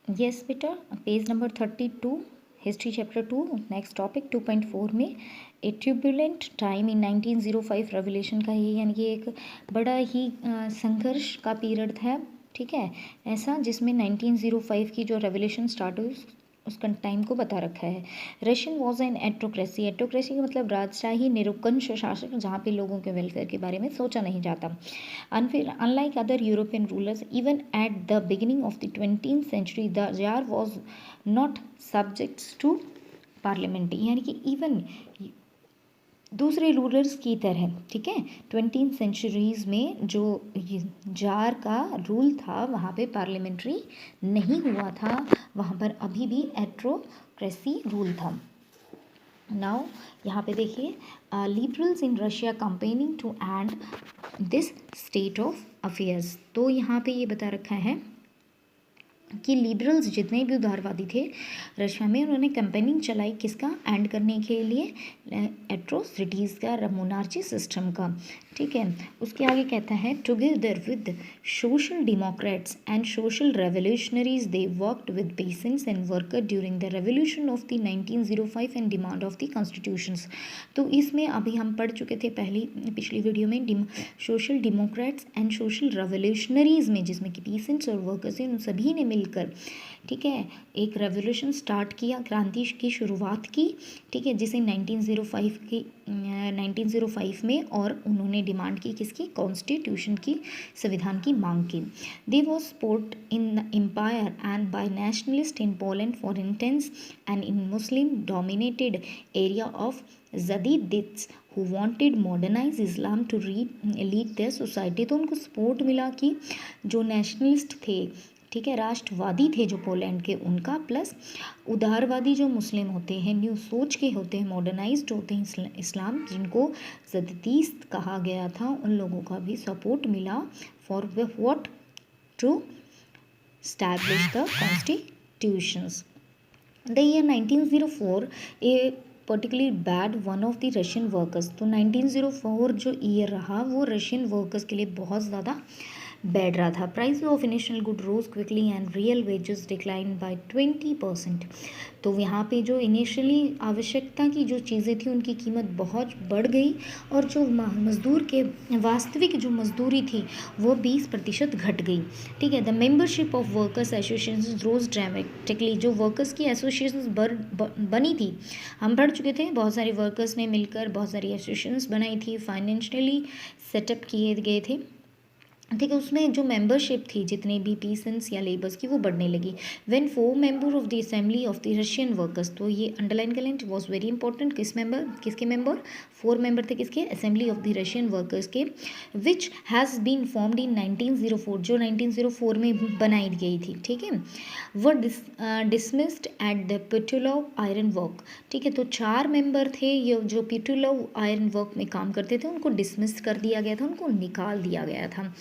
Yes बेटा, page number 32, history chapter 2, next topic 2.4 में ए turbulent time in 1905 revolution का ही, यानी कि एक बड़ा ही संघर्ष का पीरियड था, ठीक है, ऐसा जिसमें 1905 की जो रेवोल्यूशन स्टार्ट हुई उसका टाइम को बता रखा है। रशियन वॉज एन एट्रोक्रेसी, एट्रोक्रेसी का मतलब राजशाही निरंकुश शासक, जहाँ पे लोगों के वेलफेयर के बारे में सोचा नहीं जाता। Unlike other European rulers, even at the beginning of the 20th century the tsar was not subject to parliament, यानी कि इवन दूसरे रूलर्स की तरह, ठीक है, 20th सेंचुरीज़ में जो जार का रूल था वहाँ पे पार्लियामेंट्री नहीं हुआ था, वहाँ पर अभी भी एट्रोक्रेसी रूल था। नाउ यहाँ पे देखिए, liberals in Russia campaigning to end this state of affairs. तो यहाँ पे ये बता रखा है कि लिबरल्स जितने भी उदारवादी थे रशिया में, उन्होंने कैंपेनिंग चलाई किसका, एंड करने के लिए एट्रोसिटीज़ का, मोनार्ची सिस्टम का, ठीक है। उसके आगे कहता है together with social Democrats and social revolutionaries they worked with patients and worker during the revolution of the 1905 and demand of the constitutions. तो इसमें अभी हम पढ़ चुके थे पिछली वीडियो में social Democrats and social revolutionaries में, जिसमें कि पीसेंट्स और वर्कर्स हैं, उन सभी ने मिलकर, ठीक है, एक रेवोल्यूशन स्टार्ट किया, क्रांति की शुरुआत की, ठीक है, जिसे 1905 में, और उन्होंने डिमांड की किसकी, कॉन्स्टिट्यूशन की, संविधान की मांग की। They was support in the empire and by nationalist in Poland for intense and in Muslim dominated area of Jadidists who wanted modernize Islam to lead their society. तो उनको सपोर्ट मिला कि जो नेशनलिस्ट थे, ठीक है, राष्ट्रवादी थे जो पोलैंड के, उनका, प्लस उदारवादी जो मुस्लिम होते हैं, न्यू सोच के होते हैं, मॉडर्नाइज्ड होते हैं इस्लाम, जिनको ज़दीदिस्त कहा गया था, उन लोगों का भी सपोर्ट मिला for what, to establish the constitutions. The year 1904 a particularly bad one of the Russian workers. तो 1904 जो ईयर रहा वो रशियन वर्कर्स के लिए बहुत ज़्यादा बैड रहा था। Price of initial good rose quickly and real wages decline by 20%। तो यहाँ पे जो इनिशियली आवश्यकता की जो चीज़ें थी उनकी कीमत बहुत बढ़ गई, और जो मजदूर के वास्तविक जो मजदूरी थी वो 20% घट गई, ठीक है। The membership of workers association rose dramatically, जो वर्कर्स की एसोसिएशन बनी थी, हम पढ़ चुके थे, बहुत सारे वर्कर्स ने मिलकर बहुत सारी एसोसिएशंस बनाई थी, फाइनेंशियली सेटअप किए गए थे, ठीक है। उसमें जो मेंबरशिप थी जितने भी पीसेंट्स या लेबर्स की, वो बढ़ने लगी। When 4 member of the assembly of the Russian workers, तो ये अंडरलाइन कर लें, वॉज वेरी इंपॉर्टेंट, किसके मेंबर, 4 मेंबर थे किसके, assembly of the Russian workers के, which has been formed in 1904, जो 1904 में बनाई गई थी, ठीक है। वो dismissed at the Putilov iron work, ठीक है। तो 4 मेंबर थे ये जो पिटुलोव आयरन वर्क में काम करते थे, उनको डिसमिस कर दिया गया था, उनको निकाल दिया गया था,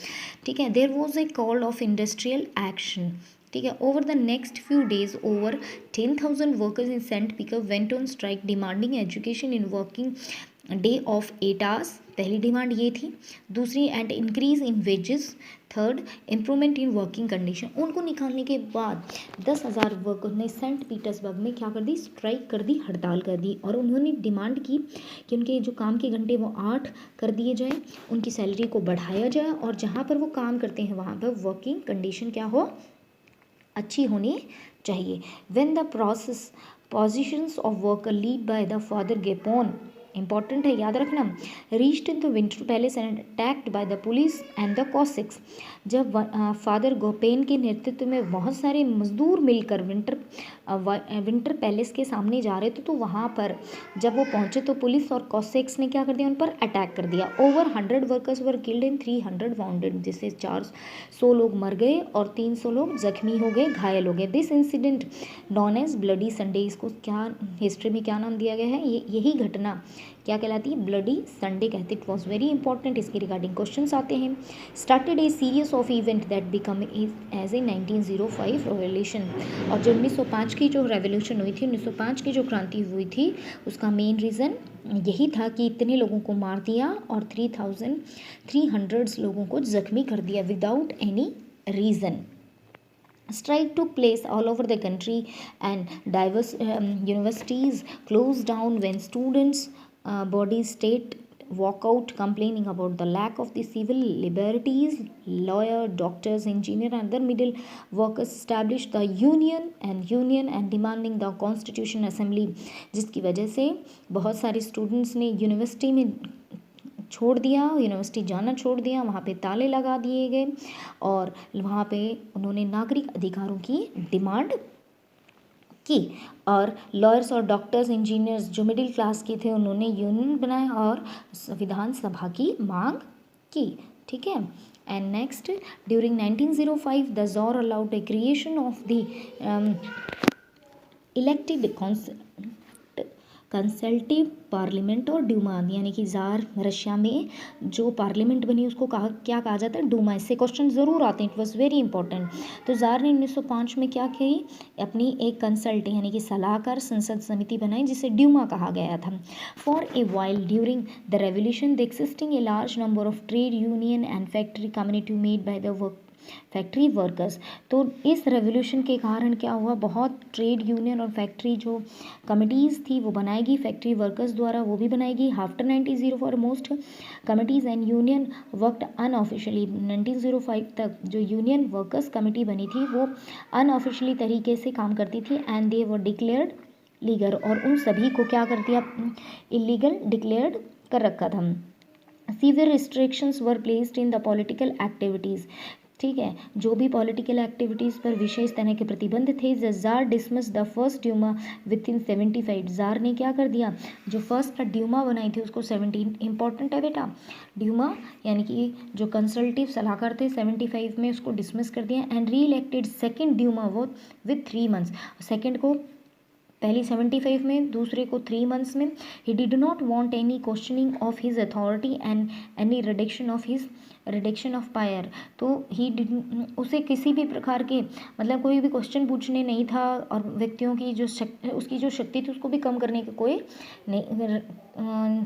ठीक है। There was a call of industrial action, ठीक है। Over the next few days over 10,000 workers in Saint Petersburg went on strike demanding education in working day of 8 hours. पहली डिमांड ये थी। दूसरी, and increase in wages. Third, improvement in working condition. उनको निकालने के बाद 10,000 वर्कर ने Saint Petersburg में क्या कर दी, स्ट्राइक कर दी, हड़ताल कर दी, और उन्होंने डिमांड की कि उनके जो काम के घंटे वो 8 कर दिए जाए, उनकी सैलरी को बढ़ाया जाए, और जहाँ पर वो काम करते हैं वहाँ पर वर्किंग कंडीशन क्या हो, अच्छी होनी चाहिए। When the process positions of worker lead by the father Gapon, important है, याद रखना, reached in the winter palace and attacked by the police and the Cossacks. जब फादर गोपेन के नेतृत्व में बहुत सारे मजदूर मिलकर विंटर पैलेस के सामने जा रहे थे, तो वहाँ पर जब वो पहुँचे तो पुलिस और कॉसिक्स ने क्या कर दिया, उन पर अटैक कर दिया। Over 100 workers were killed and 300 bounded, जिससे 400 लोग मर गए और 300 लोग जख्मी हो गए, घायल हो गए। This incident known as bloody Sunday, इसको क्या हिस्ट्री में क्या नाम दिया गया है, यही घटना क्या कहलाती है, ब्लडी संडे कहते। इट वॉज वेरी इंपॉर्टेंट, इसके रिगार्डिंग क्वेश्चंस आते हैं। Started a series of event that become as a 1905 revolution, और जो 1905 की जो रेवोल्यूशन हुई थी, 1905 की जो क्रांति हुई थी, उसका मेन रीज़न यही था कि इतने लोगों को मार दिया और 300 लोगों को जख्मी कर दिया without any reason. Strike took place all over the country, and diverse universities closed down when students bodies state walk out complaining about the lack of the civil liberties. Lawyer, doctors, engineer and other middle workers established the union and demanding the constitution assembly, जिसकी वजह से बहुत सारे students ने university में छोड़ दिया, university जाना छोड़ दिया, वहाँ पे ताले लगा दिए गए और वहाँ पे उन्होंने नागरिक अधिकारों की डिमांड की। और लॉयर्स और डॉक्टर्स, इंजीनियर्स जो मिडिल क्लास के थे उन्होंने यूनियन बनाया और संविधान सभा की मांग की। ठीक है। And next, during 1905 the czar allowed the creation of the elected consultative parliament और डूमा, यानी कि ज़ार रशिया में जो पार्लियामेंट बनी उसको क्या कहा जाता है, डूमा। इससे क्वेश्चन ज़रूर आते हैं, इट वॉज वेरी इंपॉर्टेंट। तो ज़ार ने 1905 में क्या की, अपनी एक कंसल्ट यानी कि सलाहकार संसद समिति बनाई जिसे ड्यूमा कहा गया था। For a while during the revolution the existing a large number of trade union and factory community made by the factory workers. तो इस रेवोल्यूशन के कारण क्या हुआ, बहुत ट्रेड यूनियन और फैक्ट्री जो कमिटीज़ थी वो बनाएगी फैक्ट्री वर्कर्स द्वारा, वो भी बनाएगी। After 1904 most committees and union worked unofficially. 1905 तक जो यूनियन वर्कर्स कमेटी बनी थी वो अनऑफिशियली तरीके से काम करती थी and they were declared legal, और उन सभी को क्या कर दिया, इलीगल डिक्लेयर्ड कर रखा था। Severe restrictions were placed in the political activities. ठीक है, जो भी पॉलिटिकल एक्टिविटीज़ पर विशेष तरह के प्रतिबंध थे। The tsar dismiss the first Duma within 75। Tsar ने क्या कर दिया, जो फर्स्ट ड्यूमा बनाई थी उसको 17, इंपॉर्टेंट है बेटा, ड्यूमा यानी कि जो कंसल्टिव सलाहकार थे 75 में उसको डिसमिस कर दिया and reelected second Duma वो विद 3 मंथ्स। सेकेंड को पहली 75 में, दूसरे को 3 मंथ्स में। He did not want any questioning of his authority and any reduction of power. तो ही डिड, उसे किसी भी प्रकार के मतलब कोई भी क्वेश्चन पूछने नहीं था और व्यक्तियों की जो उसकी जो शक्ति थी उसको भी कम करने का कोई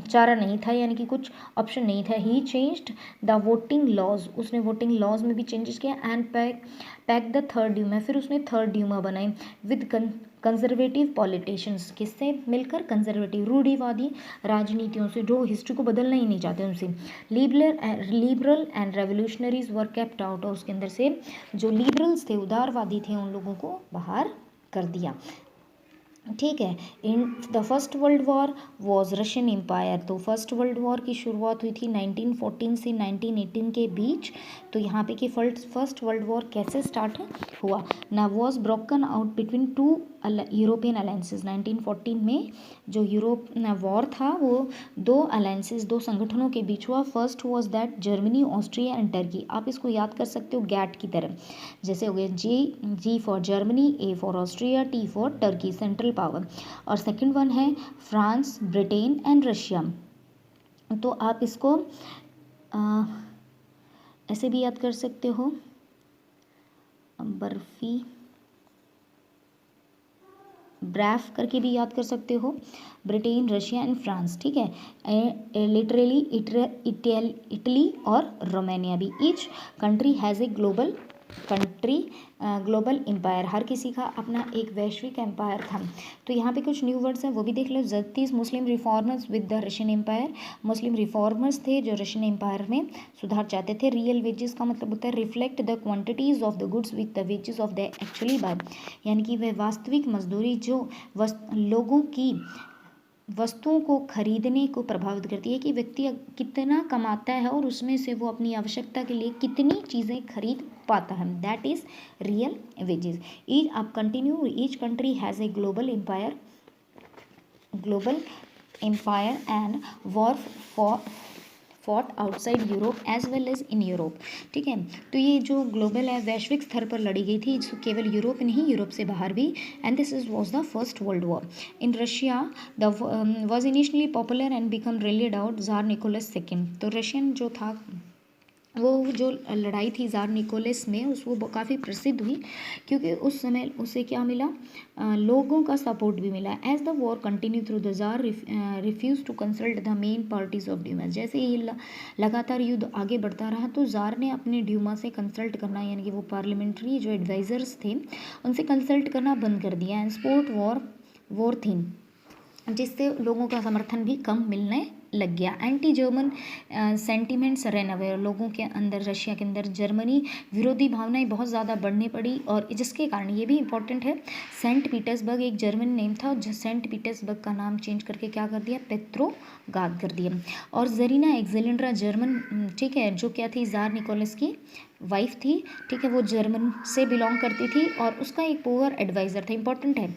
चारा नहीं था, यानी कि कुछ ऑप्शन नहीं था। He changed the voting laws, उसने वोटिंग लॉज में भी चेंजेस किया and pack the third Duma, फिर उसने थर्ड ड्यूमा बनाई विद कंजर्वेटिव पॉलिटिशियंस, किससे मिलकर, कंजर्वेटिव रूढ़िवादी राजनीतियों से, जो हिस्ट्री को बदलना ही नहीं चाहते उनसे। Liberal and revolutionaries were kept out, और उसके अंदर से जो लिबरल्स थे, उदारवादी थे, उन लोगों को बाहर कर दिया। ठीक है। In the first world war was Russian empire. तो फर्स्ट वर्ल्ड वॉर की शुरुआत हुई थी 1914 से 1918 के बीच। तो यहाँ पे कि फर्स्ट वर्ल्ड वॉर कैसे स्टार्ट हुआ ना, was broken out between 2 European alliances. 1914 में जो यूरोप वॉर था वो 2 अलायंसेस, 2 संगठनों के बीच हुआ। First was that Germany, Austria and Turkey. आप इसको याद कर सकते हो गैट की तरह, जैसे हो गया G for Germany, A for Austria, T for Turkey, central power. और सेकंड वन है फ्रांस, ब्रिटेन एंड रशिया। तो आप इसको ऐसे भी याद कर सकते हो, बर्फी ब्रैफ करके भी याद कर सकते हो, ब्रिटेन, रशिया एंड फ्रांस। ठीक है। लिटरली इटली और रोमानिया भी। Each country has a global empire, हर किसी का अपना एक वैश्विक एम्पायर था। तो यहाँ पे कुछ न्यू वर्ड्स हैं वो भी देख लो। Jadidist Muslim reformers with the Russian empire, Muslim reformers थे जो रशियन एम्पायर में सुधार चाहते थे। रियल वेजेस का मतलब होता है reflect the quantities of the goods with the wages of the actually buy, यानी कि वह वास्तविक मजदूरी जो लोगों की वस्तुओं को खरीदने को प्रभावित करती है कि व्यक्ति कितना कमाता है और उसमें से वो अपनी आवश्यकता के लिए कितनी चीज़ें खरीद पाता है, that is real wages. Each country has a global empire and war fought outside Europe as well as in Europe. ठीक है। तो ये जो ग्लोबल है, वैश्विक स्तर पर लड़ी गई थी, केवल यूरोप नहीं, यूरोप से बाहर भी। And this was the first world war in Russia. The was initially popular and become rallied out czar Nicholas second. तो रशियन जो था वो जो लड़ाई थी ज़ार निकोलस में वो काफ़ी प्रसिद्ध हुई, क्योंकि उस समय उसे क्या मिला, लोगों का सपोर्ट भी मिला। As the war continue through the tsar refuse to consult the main parties of Duma. जैसे ये लगातार युद्ध आगे बढ़ता रहा तो ज़ार ने अपने ड्यूमा से कंसल्ट करना, यानी कि वो पार्लियामेंट्री जो एडवाइज़र्स थे उनसे कंसल्ट करना बंद कर दिया। एंड स्पोर्ट वॉर थीम, जिससे लोगों का समर्थन भी कम मिलने लग गया। Anti German sentiments run away, लोगों के अंदर, रशिया के अंदर जर्मनी विरोधी भावनाएं बहुत ज़्यादा बढ़ने पड़ी, और जिसके कारण ये भी इम्पोर्टेंट है, सेंट पीटर्सबर्ग एक जर्मन नेम था, जो सेंट पीटर्सबर्ग का नाम चेंज करके क्या कर दिया, पेट्रोगाद कर दिया। और जरीना एलेक्जेंड्रा जर्मन, ठीक है, जो क्या थी, ज़ार निकोलस की वाइफ थी, ठीक है, वो जर्मन से बिलोंग करती थी, और उसका एक पुअर एडवाइज़र था, इंपॉर्टेंट है,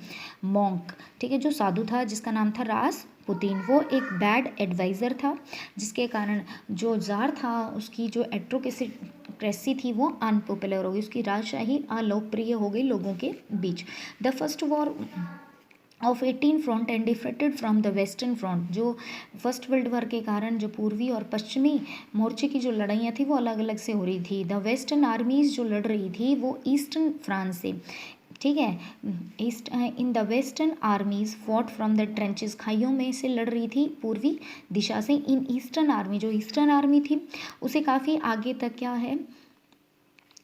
मॉन्क, ठीक है, जो साधु था जिसका नाम था रासपुतीन। वो एक बैड एडवाइज़र था, जिसके कारण जो ज़ार था उसकी जो एट्रोक्रेसी थी वो अनपॉपुलर हो गई, उसकी राजशाही अलोकप्रिय हो गई लोगों के बीच। The first war of 18 front and differentiated from the western front, जो फर्स्ट वर्ल्ड वॉर के कारण जो पूर्वी और पश्चिमी मोर्चे की जो लड़ाइयाँ थी वो अलग अलग से हो रही थी। द वेस्टर्न आर्मीज जो लड़ रही थी वो ईस्टर्न फ्रांस से, ठीक है, east in the western armies fought from the trenches, खाइयों में से लड़ रही थी पूर्वी दिशा से। इन ईस्टर्न आर्मी, जो ईस्टर्न आर्मी थी उसे काफ़ी आगे तक क्या है,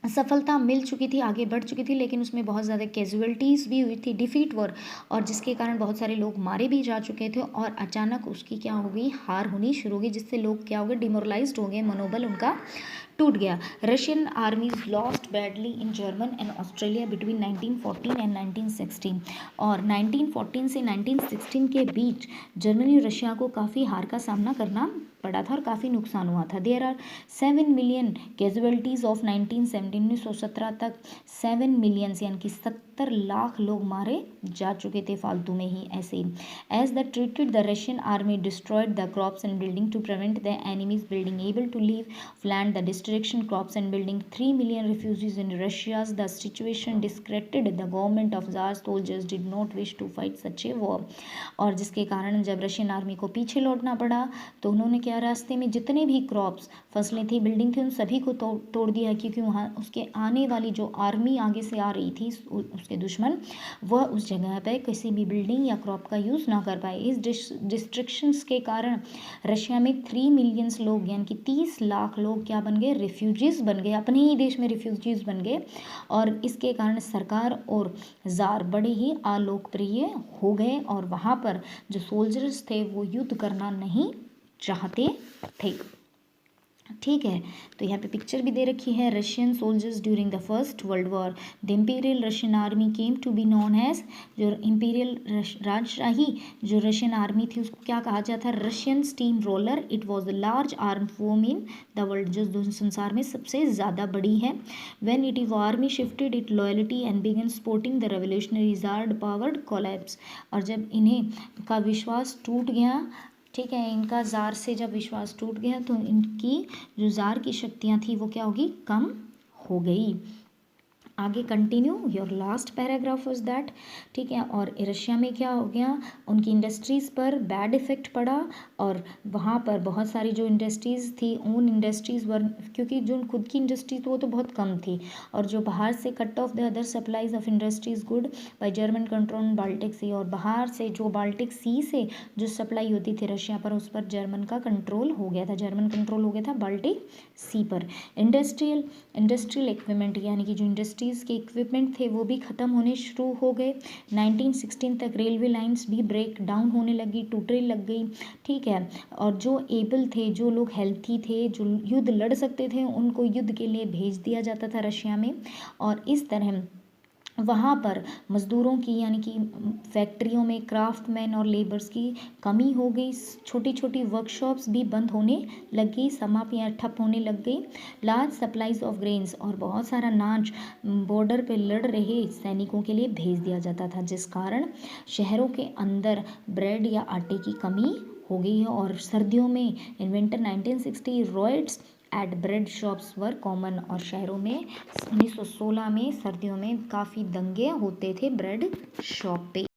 सफलता मिल चुकी थी, आगे बढ़ चुकी थी, लेकिन उसमें बहुत ज़्यादा कैजुअलिटीज़ भी हुई थी, डिफीट वर, और जिसके कारण बहुत सारे लोग मारे भी जा चुके थे, और अचानक उसकी क्या हो गई, हार होनी शुरू हो गई, जिससे लोग क्या हो गए, डिमोरलाइज्ड हो गए, मनोबल उनका टूट गया। Russian आर्मीज lost badly in German and Australia between 1914 and 1916, और 1914 से 1916 के बीच जर्मनी और रशिया को काफ़ी हार का सामना करना पड़ा था और काफ़ी नुकसान हुआ था। There are 7 million casualties of 1917 तक 7 मिलियन यानी कि 70 लाख लोग मारे जा चुके थे फालतू में ही ऐसे ही। As the treated the Russian army destroyed the crops and building to prevent the enemies building able to leave land the destruction crops and building 3 million refugees in Russia. The situation discredited the government of Tsar soldiers did not wish to fight such a war, और जिसके कारण जब Russian army को पीछे लौटना पड़ा तो उन्होंने क्या, रास्ते में जितने भी क्रॉप्स, फसलें थी, बिल्डिंग थी, उन सभी को तोड़ दिया, क्योंकि वहाँ उसके आने वाली जो आर्मी आगे से आ रही थी, उसके दुश्मन, वह उस जगह पर किसी भी बिल्डिंग या क्रॉप का यूज़ ना कर पाए। इस डिस्ट्रक्शंस के कारण रशिया में 3 मिलियंस लोग यानी कि 30 लाख लोग क्या बन गए, रिफ्यूजीज़ बन गए, अपने ही देश में रिफ्यूजीज़ बन गए, और इसके कारण सरकार और ज़ार बड़े ही अलोकप्रिय हो गए, और वहाँ पर जो सोल्जर्स थे वो युद्ध करना नहीं चाहते थे। ठीक है, तो यहाँ पे पिक्चर भी दे रखी है, Russian soldiers during the first world war. The imperial Russian army came to be known as, जो इम्पीरियल राजशाही जो रशियन आर्मी थी उसको क्या कहा जाता है, Russian steam roller. It was the large arm foam in the world, जो संसार में सबसे ज़्यादा बड़ी है। When it is army shifted it loyalty and began supporting the revolutionary tsar powered collapse, और जब इन्हें का विश्वास टूट गया, ठीक है, इनका ज़ार से जब विश्वास टूट गया तो इनकी जो ज़ार की शक्तियाँ थी वो क्या होगी, कम हो गई। आगे continue, your last paragraph was that, ठीक है। और रशिया में क्या हो गया, उनकी इंडस्ट्रीज़ पर बैड इफ़ेक्ट पड़ा, और वहाँ पर बहुत सारी जो इंडस्ट्रीज़ थी, ओन इंडस्ट्रीज़ वर, क्योंकि जो खुद की इंडस्ट्रीज वो तो बहुत कम थी, और जो बाहर से cut off the other supplies of industries good by German control Baltic sea, और बाहर से जो बाल्टिक सी से जो सप्लाई होती थी रशिया पर, उस पर जर्मन का कंट्रोल हो गया था, जर्मन कंट्रोल हो गया था बाल्टिक सी पर। इंडस्ट्रियल इक्विपमेंट यानी कि जो इंडस्ट्रीज़ के इक्विपमेंट थे वो भी ख़त्म होने शुरू हो गए। 1916 तक रेलवे लाइंस भी ब्रेक डाउन होने लगी, टूटने लग गई, ठीक है। और जो एबल थे, जो लोग हेल्थी थे, जो युद्ध लड़ सकते थे, उनको युद्ध के लिए भेज दिया जाता था रशिया में, और इस तरह वहाँ पर मज़दूरों की यानी कि फैक्ट्रियों में क्राफ्टमैन और लेबर्स की कमी हो गई, छोटी छोटी वर्कशॉप्स भी बंद होने लग गई, समाप्त या ठप होने लग गई। लार्ज सप्लाईज ऑफ ग्रेन्स, और बहुत सारा अनाज बॉर्डर पे लड़ रहे सैनिकों के लिए भेज दिया जाता था, जिस कारण शहरों के अंदर ब्रेड या आटे की कमी हो गई है। और सर्दियों में in winter 1960 riots at bread shops were common, और शहरों में 1916 में सर्दियों में काफ़ी दंगे होते थे ब्रेड शॉप पे।